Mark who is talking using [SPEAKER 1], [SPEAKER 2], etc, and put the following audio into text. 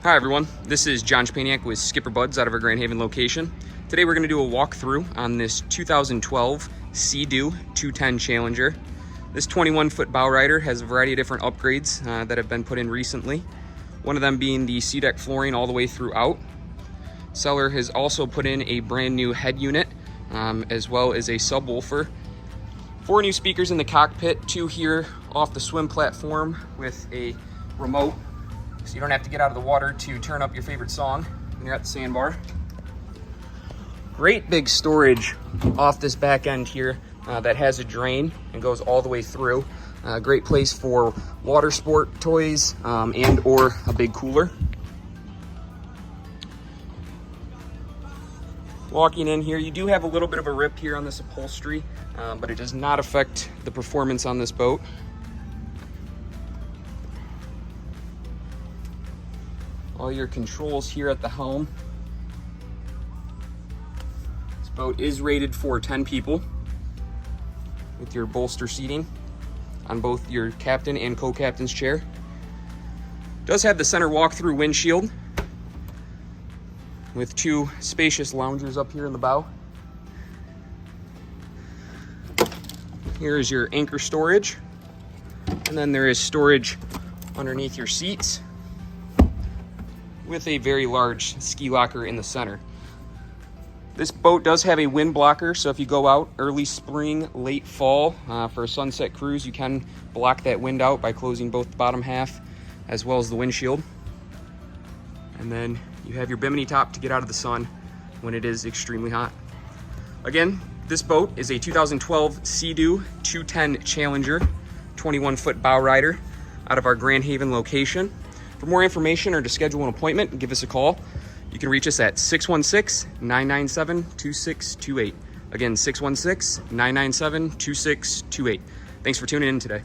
[SPEAKER 1] Hi everyone, this is John Chapaniak with SkipperBud's out of our Grand Haven location. Today we're going to do a walkthrough on this 2012 Sea-Doo 210 Challenger. This 21-foot bow rider has a variety of different upgrades that have been put in recently. One of them being the SeaDek flooring all the way throughout. Seller has also put in a brand new head unit as well as a subwoofer. 4 new speakers in the cockpit, 2 here off the swim platform with a remote, so you don't have to get out of the water to turn up your favorite song when you're at the sandbar. Great big storage off this back end here that has a drain and goes all the way through. Great place for water sport toys and or a big cooler. Walking in here, you do have a little bit of a rip here on this upholstery, but it does not affect the performance on this boat. All your controls here at the helm. This boat is rated for 10 people with your bolster seating on both your captain and co-captain's chair. Does have the center walk-through windshield with 2 spacious loungers up here in the bow. Here is your anchor storage, and then there is storage underneath your seats with a very large ski locker in the center. This boat does have a wind blocker, so if you go out early spring, late fall for a sunset cruise, you can block that wind out by closing both the bottom half as well as the windshield. And then you have your bimini top to get out of the sun when it is extremely hot. Again, this boat is a 2012 Sea-Doo 210 Challenger, 21-foot bow rider out of our Grand Haven location. For more information or to schedule an appointment, give us a call. You can reach us at 616-997-2628. Again, 616-997-2628. Thanks for tuning in today.